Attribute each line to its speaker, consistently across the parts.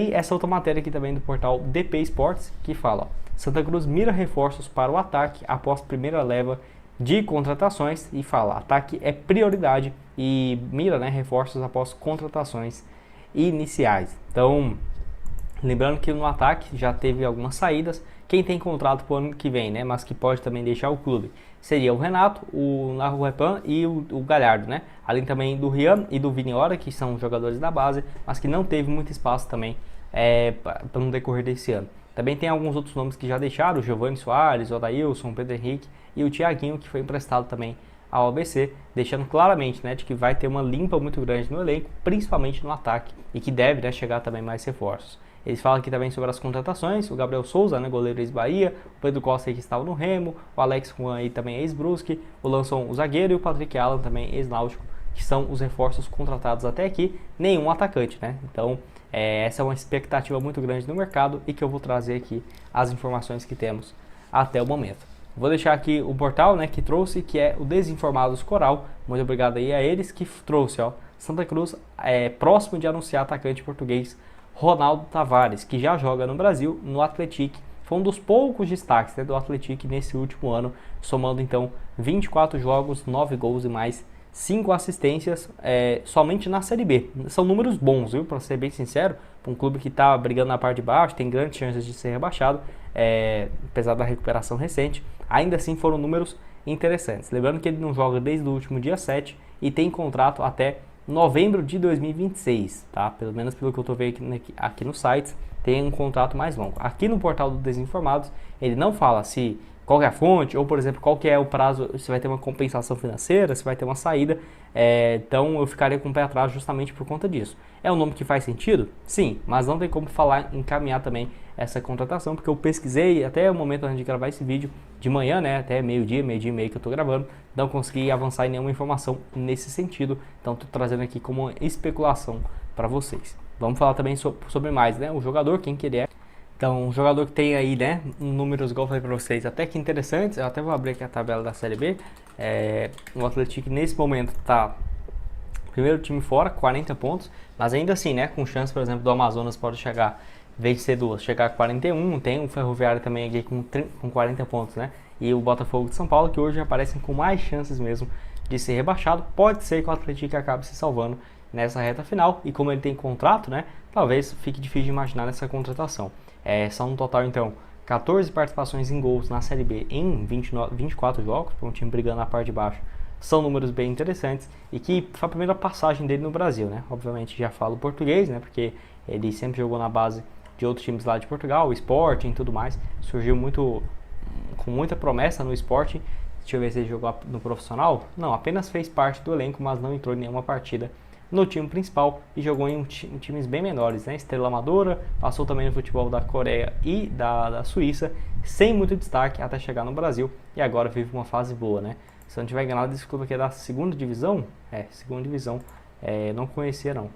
Speaker 1: E essa outra matéria aqui também do portal DP Esportes, que fala, ó, Santa Cruz mira reforços para o ataque após primeira leva de contratações e fala, ataque é prioridade e mira, né, reforços após contratações iniciais. Então, lembrando que no ataque já teve algumas saídas, quem tem contrato para o ano que vem, né, mas que pode também deixar o clube, seria o Renato, o Nahuepan e o Galhardo, né, além também do Rian e do Viniora, que são jogadores da base, mas que não teve muito espaço também para no decorrer desse ano. Também tem alguns outros nomes que já deixaram, o Giovanni Soares, o Adailson, o Pedro Henrique e o Thiaguinho, que foi emprestado também ao ABC, deixando claramente, né, de que vai ter uma limpa muito grande no elenco, principalmente no ataque, e que deve, né, chegar também mais reforços. Eles falam aqui também sobre as contratações, o Gabriel Souza, né, goleiro ex-Bahia, o Pedro Costa que estava no Remo, o Alex Juan aí também ex-Brusque, o Lanson, o zagueiro, e o Patrick Allan também ex-Náutico, que são os reforços contratados até aqui, nenhum atacante, né? Então, essa é uma expectativa muito grande no mercado e que eu vou trazer aqui as informações que temos até o momento. Vou deixar aqui o portal, né, que trouxe, que é o Desinformados Coral. Muito obrigado aí a eles que trouxe, ó, Santa Cruz próximo de anunciar atacante português Ronaldo Tavares, que já joga no Brasil, no Atlético. Foi um dos poucos destaques, né, do Atlético nesse último ano, somando então 24 jogos, 9 gols e mais 5 assistências somente na Série B. São números bons, viu? Para ser bem sincero, para um clube que está brigando na parte de baixo, tem grandes chances de ser rebaixado, apesar da recuperação recente, ainda assim foram números interessantes. Lembrando que ele não joga desde o último dia 7 e tem contrato até novembro de 2026, tá? Pelo menos pelo que eu estou vendo aqui no site, tem um contrato mais longo. Aqui no portal do Desinformados, ele não fala se qual é a fonte, ou por exemplo, qual que é o prazo, se vai ter uma compensação financeira, se vai ter uma saída, então eu ficaria com o pé atrás justamente por conta disso. É um nome que faz sentido? Sim, mas não tem como falar, encaminhar também essa contratação, porque eu pesquisei até o momento antes de gravar esse vídeo, de manhã, né, até meio-dia e meio que eu estou gravando, não consegui avançar em nenhuma informação nesse sentido, então estou trazendo aqui como uma especulação para vocês. Vamos falar também sobre mais, né, o jogador, quem que ele é. Então, um jogador que tem aí, né, números, igual eu falei para vocês, até que interessantes. Eu até vou abrir aqui a tabela da Série B. O Atlético nesse momento está primeiro time fora, 40 pontos, mas ainda assim, né, com chance, por exemplo, do Amazonas pode chegar, vencer duas, chegar a 41, tem o Ferroviário também aqui com 40 pontos, né, e o Botafogo de São Paulo, que hoje aparecem com mais chances mesmo de ser rebaixado. Pode ser que o Atlético acabe se salvando nessa reta final, e como ele tem contrato, né, talvez fique difícil de imaginar nessa contratação. São no total, então, 14 participações em gols na Série B em 24 jogos, para um time brigando na parte de baixo. São números bem interessantes e que foi a primeira passagem dele no Brasil, né? Obviamente já falo português, né? Porque ele sempre jogou na base de outros times lá de Portugal, o Sporting e tudo mais. Surgiu com muita promessa no Sporting. Deixa eu ver se ele jogou no profissional. Não, apenas fez parte do elenco, mas não entrou em nenhuma partida no time principal e jogou em times bem menores, né? Estrela Amadora, passou também no futebol da Coreia e da Suíça, sem muito destaque até chegar no Brasil e agora vive uma fase boa, né? Se eu não tiver enganado, desculpa que é da segunda divisão, segunda divisão, não conhecia não,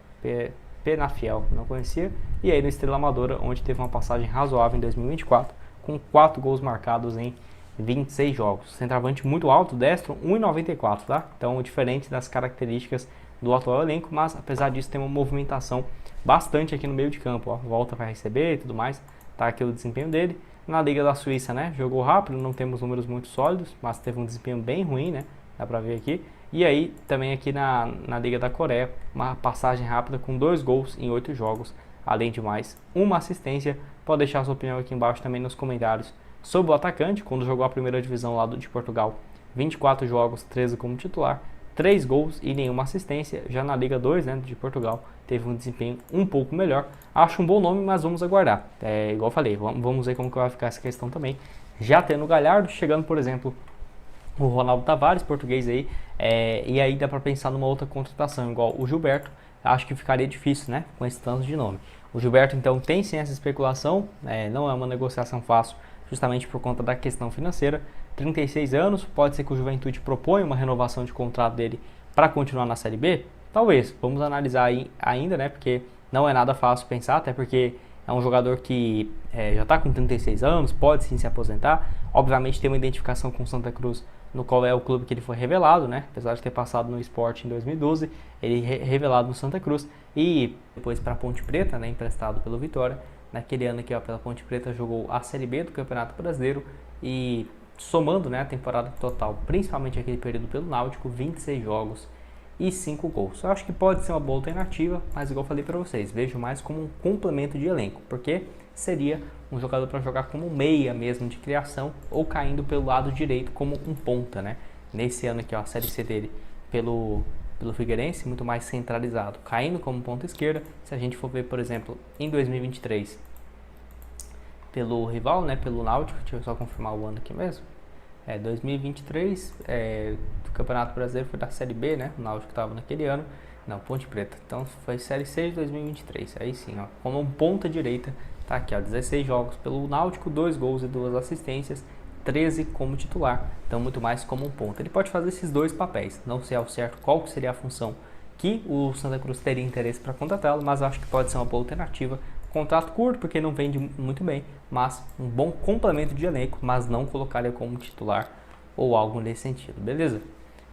Speaker 1: Penafiel, não conhecia, e aí no Estrela Amadora, onde teve uma passagem razoável em 2024, com 4 gols marcados em 26 jogos. Centroavante muito alto, destro, 1,94, tá? Então, diferente das características do atual elenco, mas apesar disso tem uma movimentação bastante aqui no meio de campo, ó. Volta para receber e tudo mais, tá aqui o desempenho dele. Na Liga da Suíça, né, jogou rápido, não temos números muito sólidos, mas teve um desempenho bem ruim, né, dá pra ver aqui. E aí, também aqui na Liga da Coreia, uma passagem rápida com 2 gols em 8 jogos, além de mais uma assistência. Pode deixar sua opinião aqui embaixo também nos comentários sobre o atacante, quando jogou a primeira divisão lá de Portugal, 24 jogos, 13 como titular, 3 gols e nenhuma assistência. Já na Liga 2, né, de Portugal, teve um desempenho um pouco melhor. Acho um bom nome, mas vamos aguardar. Igual eu falei, vamos ver como que vai ficar essa questão também. Já tendo o Galhardo, chegando, por exemplo, o Ronaldo Tavares, português aí, e aí dá para pensar numa outra contratação, igual o Gilberto. Acho que ficaria difícil, né, com esse tanto de nome. O Gilberto, então, tem sim essa especulação, não é uma negociação fácil, justamente por conta da questão financeira. 36 anos, pode ser que o Juventude proponha uma renovação de contrato dele para continuar na Série B? Talvez, vamos analisar aí ainda, né, porque não é nada fácil pensar, até porque é um jogador que já está com 36 anos, pode sim se aposentar. Obviamente tem uma identificação com Santa Cruz no qual é o clube que ele foi revelado, né? Apesar de ter passado no Sport em 2012, ele revelado no Santa Cruz e depois para a Ponte Preta, né? Emprestado pelo Vitória. Naquele ano aqui, ó, pela Ponte Preta, jogou a Série B do Campeonato Brasileiro e somando, né, a temporada total, principalmente aquele período pelo Náutico, 26 jogos e 5 gols. Eu acho que pode ser uma boa alternativa, mas igual eu falei para vocês, vejo mais como um complemento de elenco, porque seria um jogador para jogar como meia mesmo de criação ou caindo pelo lado direito como um ponta, né? Nesse ano aqui, ó, a Série C dele pelo Figueirense, muito mais centralizado, caindo como ponta esquerda. Se a gente for ver, por exemplo, em 2023, pelo rival, né, pelo Náutico, deixa eu só confirmar o ano aqui mesmo. 2023, do Campeonato Brasileiro foi da Série B, né? O Náutico estava naquele ano. Não, Ponte Preta. Então foi Série C de 2023. Aí sim, ó, como um ponta direita, tá aqui, ó, 16 jogos pelo Náutico, 2 gols e 2 assistências, 13 como titular. Então muito mais como um ponta. Ele pode fazer esses dois papéis. Não sei ao certo qual seria a função que o Santa Cruz teria interesse para contratá-lo, mas acho que pode ser uma boa alternativa. Contrato curto, porque não vende muito bem, mas um bom complemento de elenco, mas não colocar ele como titular ou algo nesse sentido, beleza?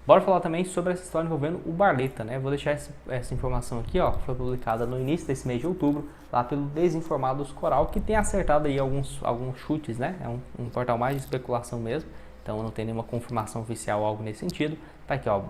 Speaker 1: Bora falar também sobre essa história envolvendo o Barleta, né? Vou deixar essa informação aqui, ó, foi publicada no início desse mês de outubro, lá pelo Desinformados Coral, que tem acertado aí alguns chutes, né? É um portal mais de especulação mesmo, então não tem nenhuma confirmação oficial ou algo nesse sentido. Tá aqui, ó,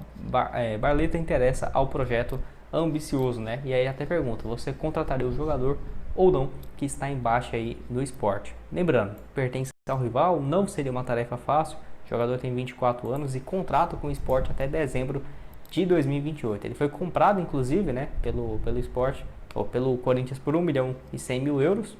Speaker 1: Barleta interessa ao projeto ambicioso, né? E aí até pergunta, você contrataria o jogador ou não, que está embaixo aí no esporte. Lembrando, pertence ao rival, não seria uma tarefa fácil, o jogador tem 24 anos e contrato com o esporte até dezembro de 2028. Ele foi comprado, inclusive, né, pelo esporte, ou pelo Corinthians por 1 milhão e 100 mil euros.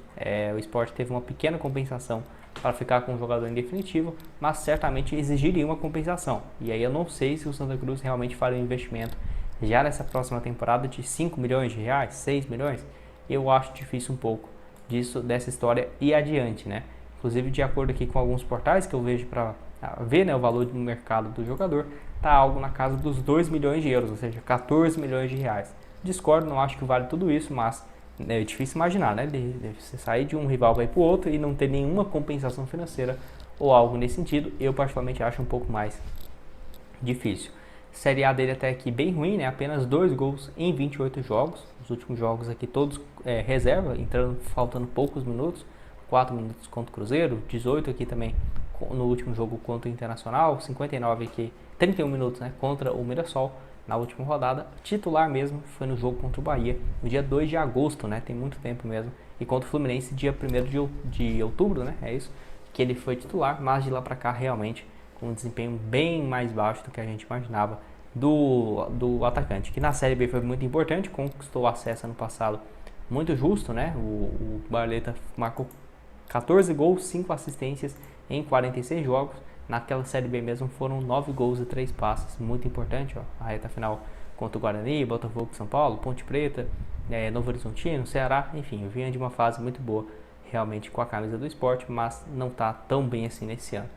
Speaker 1: O esporte teve uma pequena compensação para ficar com o jogador em definitivo, mas certamente exigiria uma compensação. E aí eu não sei se o Santa Cruz realmente faria um investimento já nessa próxima temporada de 5 milhões de reais, 6 milhões. Eu acho difícil um pouco dessa história ir adiante, né? Inclusive, de acordo aqui com alguns portais que eu vejo para ver, né, o valor do mercado do jogador, tá algo na casa dos 2 milhões de euros, ou seja, 14 milhões de reais. Discordo, não acho que vale tudo isso, mas é difícil imaginar, né? De você sair de um rival para ir para o outro e não ter nenhuma compensação financeira ou algo nesse sentido, eu particularmente acho um pouco mais difícil. Série A dele até aqui bem ruim, né? Apenas 2 gols em 28 jogos. Os últimos jogos aqui todos reserva, faltando poucos minutos. 4 minutos contra o Cruzeiro, 18 aqui também no último jogo contra o Internacional, 59 aqui, 31 minutos, né, contra o Mirassol na última rodada. Titular mesmo foi no jogo contra o Bahia, no dia 2 de agosto, né? Tem muito tempo mesmo. E contra o Fluminense, dia 1º de outubro, né? É isso, que ele foi titular, mas de lá pra cá realmente com um desempenho bem mais baixo do que a gente imaginava do atacante, que na Série B foi muito importante, conquistou acesso ano passado muito justo, né? O Barleta marcou 14 gols, 5 assistências em 46 jogos. Naquela Série B mesmo foram 9 gols e 3 passes, muito importante, ó, a reta final contra o Guarani, Botafogo de São Paulo, Ponte Preta, Novo Horizontino, Ceará, enfim, vinha de uma fase muito boa realmente com a camisa do esporte, mas não está tão bem assim nesse ano.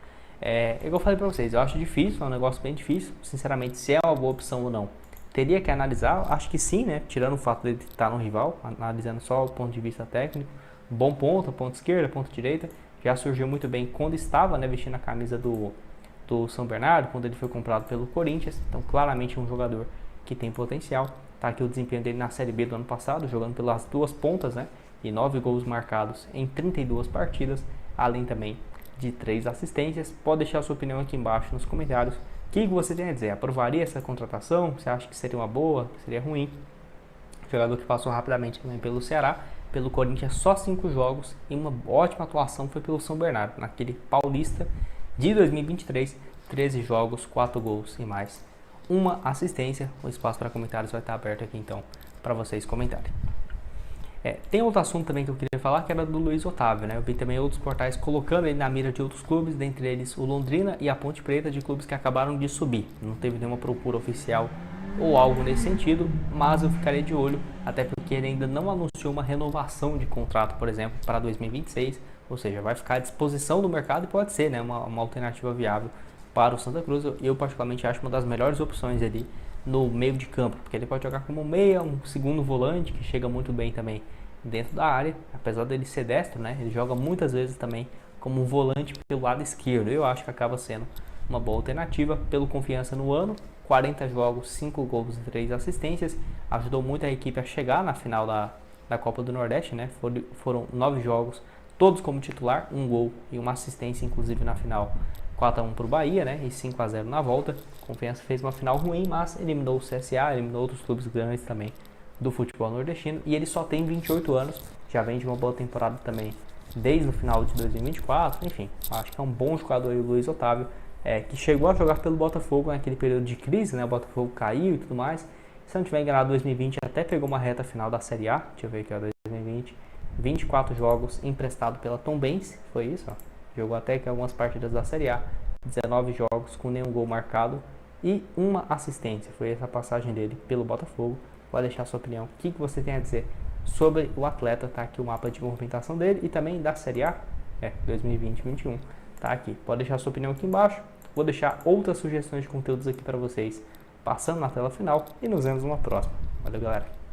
Speaker 1: Igual eu falei pra vocês, eu acho difícil, é um negócio bem difícil, sinceramente, se é uma boa opção ou não. Teria que analisar, acho que sim, né? Tirando o fato de ele estar no rival, analisando só o ponto de vista técnico, bom ponto, ponto esquerda, ponto direita, já surgiu muito bem quando estava, né, vestindo a camisa do São Bernardo, quando ele foi comprado pelo Corinthians, então claramente um jogador que tem potencial. Tá aqui o desempenho dele na Série B do ano passado, jogando pelas duas pontas, né? E 9 gols marcados em 32 partidas, além também de 3 assistências. Pode deixar a sua opinião aqui embaixo nos comentários. O que você tem a dizer? Aprovaria essa contratação? Você acha que seria uma boa? Seria ruim? Jogador que passou rapidamente também pelo Ceará, pelo Corinthians só 5 jogos e uma ótima atuação foi pelo São Bernardo, naquele Paulista de 2023, 13 jogos, 4 gols e mais uma assistência. O espaço para comentários vai estar aberto aqui então para vocês comentarem. Tem outro assunto também que eu queria falar, que era do Luiz Otávio, né? Eu vi também outros portais colocando ele na mira de outros clubes, dentre eles o Londrina e a Ponte Preta, de clubes que acabaram de subir. Não teve nenhuma procura oficial ou algo nesse sentido, mas eu ficaria de olho, até porque ele ainda não anunciou uma renovação de contrato, por exemplo, para 2026, ou seja, vai ficar à disposição do mercado e pode ser, né, uma alternativa viável para o Santa Cruz. Eu particularmente acho uma das melhores opções ali no meio de campo, porque ele pode jogar como meia, um segundo volante, que chega muito bem também dentro da área, apesar dele ser destro, né, ele joga muitas vezes também como um volante pelo lado esquerdo. Eu acho que acaba sendo uma boa alternativa. Pelo Confiança no ano, 40 jogos, 5 gols e 3 assistências, ajudou muito a equipe a chegar na final da Copa do Nordeste, né? Foram 9 jogos, todos como titular, 1 gol e uma assistência, inclusive na final, 4-1 para o Bahia, né? E 5-0 na volta. Confiança fez uma final ruim, mas eliminou o CSA, eliminou outros clubes grandes também do futebol nordestino, e ele só tem 28 anos, já vem de uma boa temporada também desde o final de 2024, enfim, acho que é um bom jogador aí o Luiz Otávio, que chegou a jogar pelo Botafogo naquele período de crise, né? O Botafogo caiu e tudo mais. Se não tiver enganado, 2020 até pegou uma reta final da Série A, deixa eu ver aqui, ó, 2020, 24 jogos emprestado pela Tombense, foi isso, ó. Jogou até que algumas partidas da Série A, 19 jogos com nenhum gol marcado e uma assistência, foi essa passagem dele pelo Botafogo. Pode deixar a sua opinião, o que você tem a dizer sobre o atleta, tá aqui o mapa de movimentação dele e também da Série A, 2020-21, tá aqui. Pode deixar a sua opinião aqui embaixo, vou deixar outras sugestões de conteúdos aqui para vocês passando na tela final e nos vemos numa próxima. Valeu, galera!